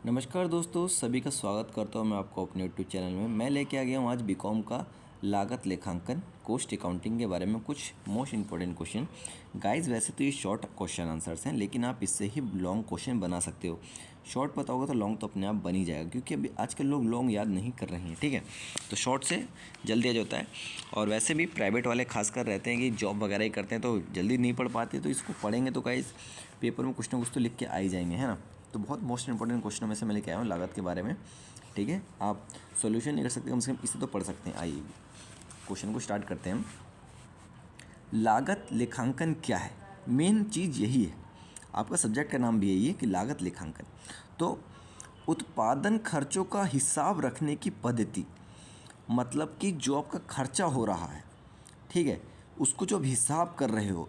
नमस्कार दोस्तों, सभी का स्वागत करता हूं मैं आपको अपने यूट्यूब चैनल में। मैं लेके आ गया हूं आज बीकॉम का लागत लेखांकन कॉस्ट अकाउंटिंग के बारे में कुछ मोस्ट इंपॉर्टेंट क्वेश्चन। गाइस, वैसे तो ये शॉर्ट क्वेश्चन आंसर्स हैं, लेकिन आप इससे ही लॉन्ग क्वेश्चन बना सकते हो। शॉर्ट पता होगा तो लॉन्ग तो अपने आप बन ही जाएगा, क्योंकि अभी आजकल लोग लॉन्ग याद नहीं कर रहे हैं। ठीक है, तो शॉर्ट से जल्दी आ जाता है। और वैसे भी प्राइवेट वाले खासकर रहते हैं कि जॉब वगैरह ही करते हैं, तो जल्दी नहीं पढ़ पाते, तो इसको पढ़ेंगे तो गाइस पेपर में कुछ ना कुछ तो लिख के आ ही जाएंगे, है ना। तो बहुत मोस्ट इंपॉर्टेंट क्वेश्चनों में से मैं लेके आया हूँ लागत के बारे में। ठीक है, आप सॉल्यूशन नहीं कर सकते, कम से कम इसे तो पढ़ सकते हैं। आइए क्वेश्चन को स्टार्ट करते हैं हम। लागत लेखांकन क्या है? मेन चीज़ यही है, आपका सब्जेक्ट का नाम भी यही है कि लागत लेखांकन। तो उत्पादन खर्चों का हिसाब रखने की पद्धति, मतलब कि जो आपका खर्चा हो रहा है, ठीक है, उसको जो आप हिसाब कर रहे हो,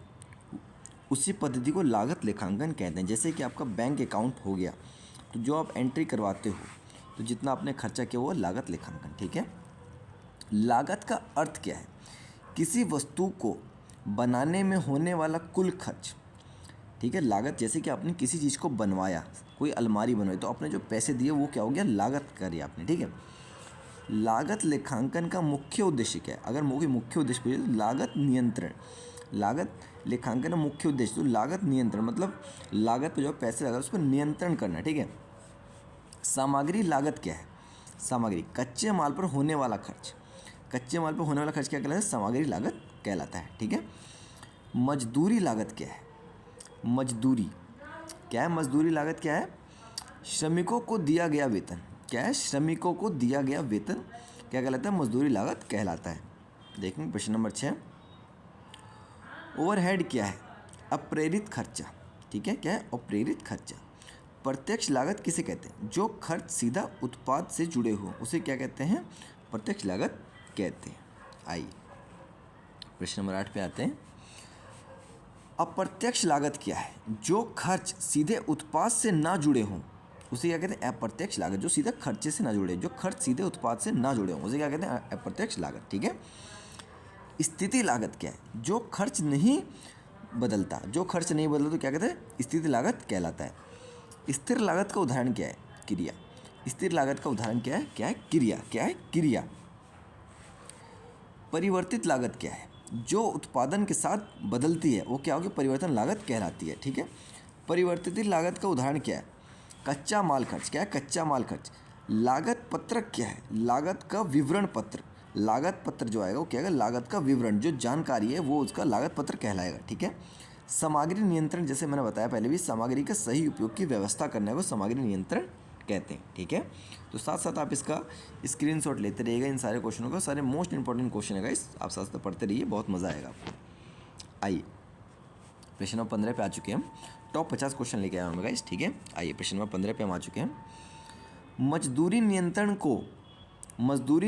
उसी पद्धति को लागत लेखांकन कहते हैं। जैसे कि आपका बैंक अकाउंट हो गया, तो जो आप एंट्री करवाते हो, तो जितना आपने खर्चा किया वो लागत लेखांकन। ठीक है, लागत का अर्थ क्या है? किसी वस्तु को बनाने में होने वाला कुल खर्च। ठीक है, लागत जैसे कि आपने किसी चीज़ को बनवाया, कोई अलमारी बनवाई, तो आपने जो पैसे दिए वो क्या हो गया? लागत करी आपने। ठीक है, लागत लेखांकन का मुख्य उद्देश्य क्या है? अगर मुख्य उद्देश्य पूछे तो लागत नियंत्रण। लागत लेखांकन का मुख्य उद्देश्य, तो लागत नियंत्रण मतलब लागत पर जो पैसे लगा उस पर नियंत्रण करना। ठीक है, सामग्री लागत क्या है? सामग्री कच्चे माल पर होने वाला खर्च। कच्चे माल पर होने वाला खर्च क्या कहलाता है? सामग्री लागत कहलाता है। ठीक है, मजदूरी लागत क्या है? मजदूरी क्या है? मजदूरी लागत क्या है? श्रमिकों को दिया गया वेतन। क्या है? श्रमिकों को दिया गया वेतन क्या कहलाता है? मजदूरी लागत कहलाता है। देखेंगे प्रश्न नंबर 6। ओवरहेड क्या है? अप्रेरित खर्चा। ठीक है, क्या है? अप्रेरित खर्चा। प्रत्यक्ष लागत किसे कहते हैं? जो खर्च सीधा उत्पाद से जुड़े हो उसे क्या कहते हैं? प्रत्यक्ष लागत कहते हैं। आइए प्रश्न नंबर 8 पे आते हैं। अप्रत्यक्ष लागत क्या है? जो खर्च सीधे उत्पाद से ना जुड़े हों उसे क्या कहते हैं? अप्रत्यक्ष लागत। जो सीधे खर्चे से ना जुड़े, जो खर्च सीधे उत्पाद से ना जुड़े हों उसे क्या कहते हैं? अप्रत्यक्ष लागत। ठीक है, स्थिति लागत क्या है? जो खर्च नहीं बदलता। जो खर्च नहीं बदलता तो क्या कहते हैं? स्थिति लागत कहलाता है। स्थिर लागत का उदाहरण क्या है? क्रिया। स्थिर लागत का उदाहरण क्या है? क्या है? क्रिया। क्या है? क्रिया। परिवर्तित लागत क्या है? जो उत्पादन के साथ बदलती है वो क्या होगी? परिवर्तन लागत कहलाती है। ठीक है, परिवर्तित लागत का उदाहरण क्या है? कच्चा माल खर्च। क्या है? कच्चा माल खर्च। लागत पत्रक क्या है? लागत का विवरण पत्र। लागत पत्र जो आएगा वो क्या है? लागत का विवरण, जो जानकारी है वो उसका लागत पत्र कहलाएगा। ठीक है, सामग्री नियंत्रण, जैसे मैंने बताया पहले भी, सामग्री का सही उपयोग की व्यवस्था करने को सामग्री नियंत्रण कहते हैं। ठीक है, तो साथ साथ आप इसका स्क्रीनशॉट लेते रहिएगा इन सारे क्वेश्चनों का। सारे मोस्ट इंपॉर्टेंट क्वेश्चन है गाइस, आप साथ साथ पढ़ते रहिए, बहुत मज़ा आएगा आपको। आइए प्रश्न नंबर 15 पे आ चुके हैं हम। टॉप 50 क्वेश्चन लेके आए हैं गाइस। ठीक है, आइए प्रश्न नंबर 15 पे हम आ चुके हैं। मजदूरी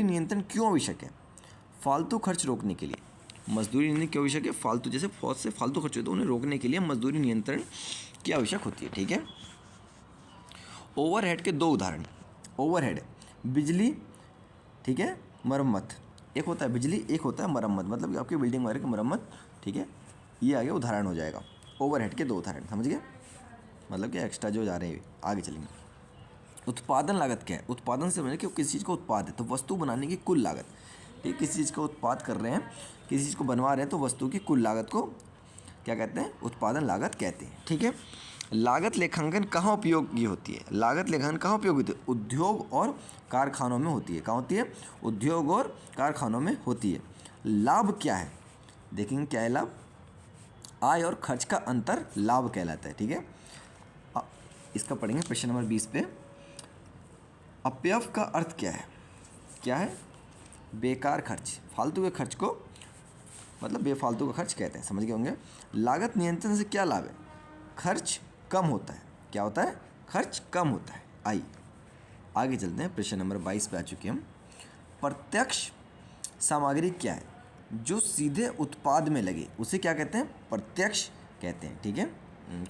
नियंत्रण क्यों आवश्यक है? फालतू खर्च रोकने के लिए। मजदूरी नियंत्रण क्यों आवश्यक है? फालतू, जैसे बहुत से फालतू खर्च होते हैं उन्हें रोकने के लिए मजदूरी नियंत्रण की आवश्यक होती है। ठीक है, ओवरहेड के दो उदाहरण। ओवरहेड बिजली, ठीक है, मरम्मत। एक होता है बिजली, एक होता है मरम्मत, मतलब आपकी बिल्डिंग वगैरह की मरम्मत। ठीक है, ये आगे उदाहरण हो जाएगा। ओवरहेड के दो उदाहरण, समझ गए? मतलब कि एक्स्ट्रा जो जा रहे हैं आगे चलेंगे। उत्पादन लागत क्या है? उत्पादन से मतलब कि किसी चीज़ का उत्पाद है तो वस्तु बनाने की कुल लागत। ठीक है, किसी चीज़ का उत्पाद कर रहे हैं, किसी चीज़ को बनवा रहे हैं, तो वस्तु की कुल लागत को क्या कहते हैं? उत्पादन लागत कहते हैं। ठीक है, लागत लेखांकन कहाँ उपयोगी होती है? लागत लेखांकन कहाँ उपयोगी होती है? उद्योग और कारखानों में होती है। कहाँ होती है? उद्योग और कारखानों में होती है। लाभ क्या है? देखेंगे क्या है लाभ? आय और खर्च का अंतर लाभ कहलाता है। ठीक है, इसका पढ़ेंगे प्रश्न नंबर 20 पे। अपव्यय का अर्थ क्या है? क्या है? बेकार खर्च। फालतू के खर्च को मतलब बेफालतू का खर्च कहते हैं, समझ गए होंगे। लागत नियंत्रण से क्या लाभ है? खर्च कम होता है। क्या होता है? खर्च कम होता है। आइए आगे चलते हैं, प्रश्न नंबर 22 पे आ चुके हम। प्रत्यक्ष सामग्री क्या है? जो सीधे उत्पाद में लगे उसे क्या कहते हैं? प्रत्यक्ष कहते हैं। ठीक है,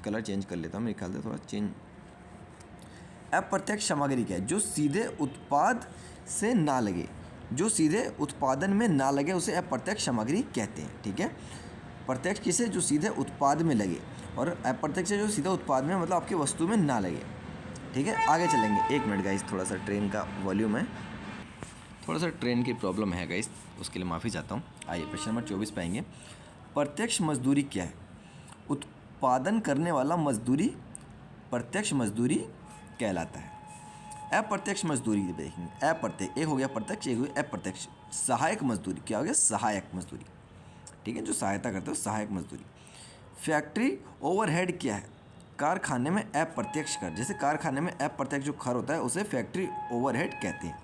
कलर चेंज कर लेता हूँ, मेरे ख्याल से थोड़ा चेंज। अप्रत्यक्ष सामग्री क्या है? जो सीधे उत्पाद से ना लगे, जो सीधे उत्पादन में ना लगे उसे अप्रत्यक्ष सामग्री कहते हैं। ठीक है, प्रत्यक्ष किसे? जो सीधे उत्पाद में लगे, और अप्रत्यक्ष जो सीधे उत्पाद में मतलब आपकी वस्तु में ना लगे। ठीक है, आगे चलेंगे। 1 मिनट गाइस, थोड़ा सा ट्रेन का वॉल्यूम है, थोड़ा सा ट्रेन की प्रॉब्लम है गाइस, उसके लिए माफ़ी चाहता हूँ। आइए प्रश्न नंबर 24 पे आएंगे। प्रत्यक्ष मजदूरी क्या है? उत्पादन करने वाला मजदूरी प्रत्यक्ष मजदूरी कहलाता है। अप्रत्यक्ष मजदूरी देखेंगे। अप्रत्यक्ष एक हो गया प्रत्यक्ष, एक हो गया अप्रत्यक्ष। सहायक मजदूरी क्या हो गया? सहायक मजदूरी, ठीक है, जो सहायता करते हो, सहायक मजदूरी। फैक्ट्री ओवरहेड क्या है? कारखाने में अप्रत्यक्ष कर, जैसे कारखाने में अप्रत्यक्ष जो खर्च होता है उसे फैक्ट्री ओवरहेड कहते हैं,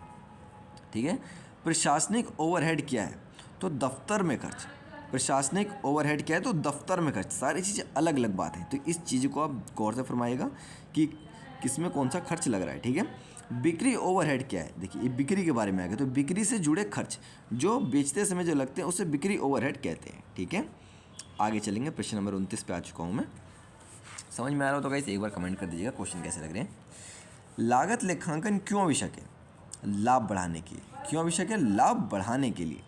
ठीक है। प्रशासनिक ओवरहेड क्या है? तो दफ्तर में खर्च। प्रशासनिक ओवरहेड क्या है? तो दफ्तर में खर्च। सारी चीज़ें अलग अलग बात है, तो इस चीज़ को आप गौर से फरमाइएगा कि किसमें कौन सा खर्च लग रहा है, ठीक है। बिक्री ओवरहेड क्या है? देखिए ये बिक्री के बारे में आ गया, तो बिक्री से जुड़े खर्च जो बेचते समय जो लगते हैं उसे बिक्री ओवरहेड कहते हैं, ठीक है। आगे चलेंगे, प्रश्न नंबर 29 पे आ चुका हूँ मैं। समझ में आ रहा हो तो गाइस एक बार कमेंट कर दीजिएगा क्वेश्चन कैसे लग रहे हैं। लागत लेखांकन क्यों आवश्यक है? लाभ बढ़ाने के लिए। क्यों आवश्यक है? लाभ बढ़ाने के लिए,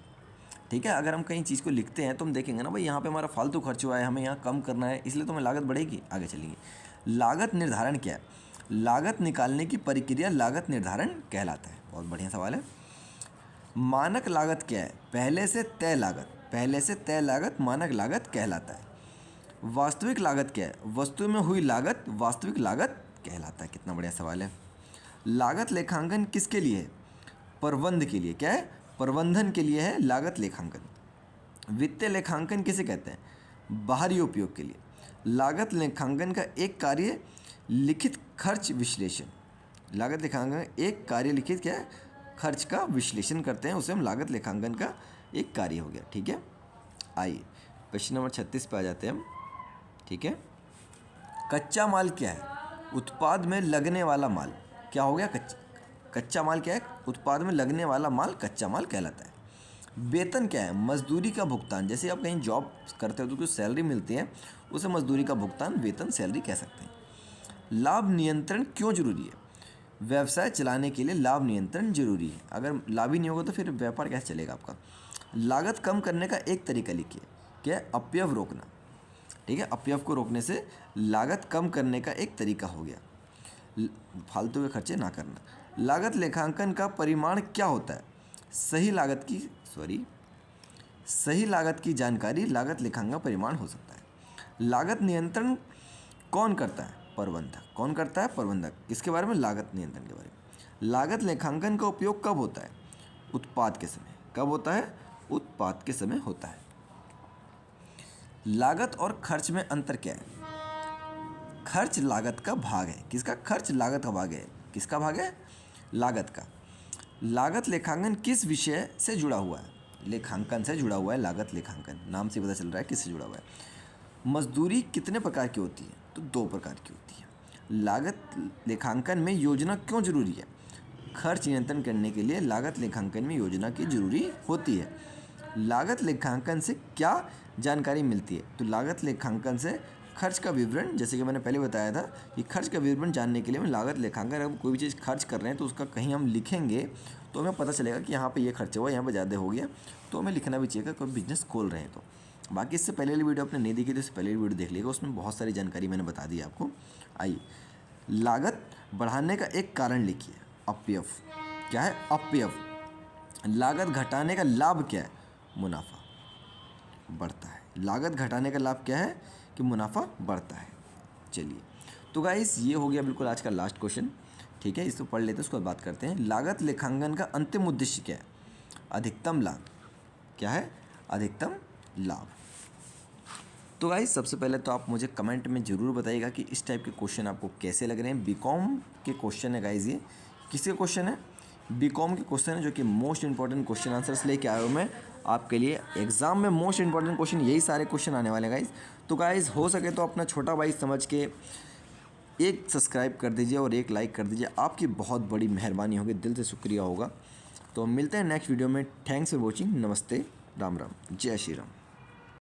ठीक है। अगर हम कहीं चीज़ को लिखते हैं तो हम देखेंगे ना भाई यहाँ पे हमारा फालतू खर्च हुआ है, हमें यहाँ कम करना है, इसलिए तो हमें लागत बढ़ेगी। आगे चलेंगे। लागत निर्धारण क्या है? लागत निकालने की प्रक्रिया लागत निर्धारण कहलाता है। बहुत बढ़िया सवाल है। मानक लागत क्या है? पहले से तय लागत। पहले से तय लागत मानक लागत कहलाता है। वास्तविक लागत क्या है? वस्तु में हुई लागत वास्तविक लागत कहलाता है। कितना बढ़िया सवाल है। लागत लेखांकन किसके लिए है? प्रबंध के लिए। क्या है? प्रबंधन के लिए है लागत लेखांकन। वित्तीय लेखांकन किसे कहते हैं? बाहरी उपयोग के लिए। लागत लेखांकन का एक कार्य लिखित खर्च विश्लेषण। लागत लेखांकन एक कार्य लिखित क्या है? खर्च का विश्लेषण करते हैं, उसे हम लागत लेखांकन का एक कार्य हो गया, ठीक है। आइए प्रश्न नंबर 36 पे आ जाते हैं हम, ठीक है। कच्चा माल क्या है? उत्पाद में लगने वाला माल। क्या हो गया? कच्चा माल क्या है? उत्पाद में लगने वाला माल कच्चा माल कहलाता है। वेतन क्या है? मजदूरी का भुगतान। जैसे आप कहीं जॉब करते हो तो जो सैलरी मिलती है उसे मजदूरी का भुगतान वेतन सैलरी कह सकते हैं। लाभ नियंत्रण क्यों जरूरी है? व्यवसाय चलाने के लिए लाभ नियंत्रण जरूरी है। अगर लाभ ही नहीं होगा तो फिर व्यापार कैसे चलेगा आपका? लागत कम करने का एक तरीका लिखिए। क्या है? अपव्यय रोकना, ठीक है। अपव्यय को रोकने से लागत कम करने का एक तरीका हो गया, फालतू के खर्चे ना करना। लागत लेखांकन का परिमाण क्या होता है? सही लागत की जानकारी लागत लेखांकन का परिमाण हो सकता है। लागत नियंत्रण कौन करता है? प्रबंधक। कौन करता है? प्रबंधक। किसके बारे में? लागत नियंत्रण के बारे में। लागत लेखांकन का उपयोग कब होता है? उत्पाद के समय। कब होता है? उत्पाद के समय होता है। लागत और खर्च में अंतर क्या है? खर्च लागत का भाग है। किसका? खर्च लागत का भाग है। किसका भाग है? लागत का। लागत लेखांकन किस विषय से जुड़ा हुआ है? लेखांकन से जुड़ा हुआ है। लागत लेखांकन नाम से पता चल रहा है किससे जुड़ा हुआ है। मजदूरी कितने प्रकार की होती है? तो 2 प्रकार की होती है। लागत लेखांकन में योजना क्यों जरूरी है? खर्च नियंत्रण करने के लिए लागत लेखांकन में योजना की जरूरी होती है। लागत लेखांकन से क्या जानकारी मिलती है? तो लागत लेखांकन से खर्च का विवरण, जैसे कि मैंने पहले बताया था कि खर्च का विवरण जानने के लिए हम लागत लेखांकन, अगर कोई भी चीज़ खर्च कर रहे हैं तो उसका कहीं हम लिखेंगे तो हमें पता चलेगा कि यहाँ पे ये खर्च हुआ, यहाँ पे ज़्यादा हो गया, तो हमें लिखना भी चाहिए कोई बिजनेस खोल रहे हैं तो। बाकी इससे पहले वाली वीडियो आपने नहीं देखी तो इससे पहले वीडियो देख लीजिएगा, उसमें बहुत सारी जानकारी मैंने बता दी आपको। आइए, लागत बढ़ाने का एक कारण लिखिए। अपव्यय। क्या है? अपव्यय। लागत घटाने का लाभ क्या है? मुनाफा बढ़ता है। लागत घटाने का लाभ क्या है? कि मुनाफा बढ़ता है। चलिए, तो गाइस ये हो गया बिल्कुल आज का लास्ट क्वेश्चन, ठीक है। इसको पढ़ लेते हैं, उसके बाद बात करते हैं। लागत लेखांकन का अंतिम उद्देश्य क्या है? अधिकतम लाभ। क्या है? अधिकतम लाभ। तो गाइस सबसे पहले तो आप मुझे कमेंट में ज़रूर बताइएगा कि इस टाइप के क्वेश्चन आपको कैसे लग रहे हैं। बीकॉम के क्वेश्चन है गाइस, ये किसके क्वेश्चन है? बीकॉम के क्वेश्चन है, जो कि मोस्ट इंपॉर्टेंट क्वेश्चन आंसर्स लेके आया हूँ मैं आपके लिए। एग्जाम में मोस्ट इंपॉर्टेंट क्वेश्चन यही सारे क्वेश्चन आने वाले हैं गाइस। तो गाइस हो सके तो अपना छोटा भाई समझ के एक सब्सक्राइब कर दीजिए और एक लाइक कर दीजिए, आपकी बहुत बड़ी मेहरबानी होगी, दिल से शुक्रिया होगा। तो मिलते हैं नेक्स्ट वीडियो में। Thanks for watching. नमस्ते, राम राम, जय श्री राम।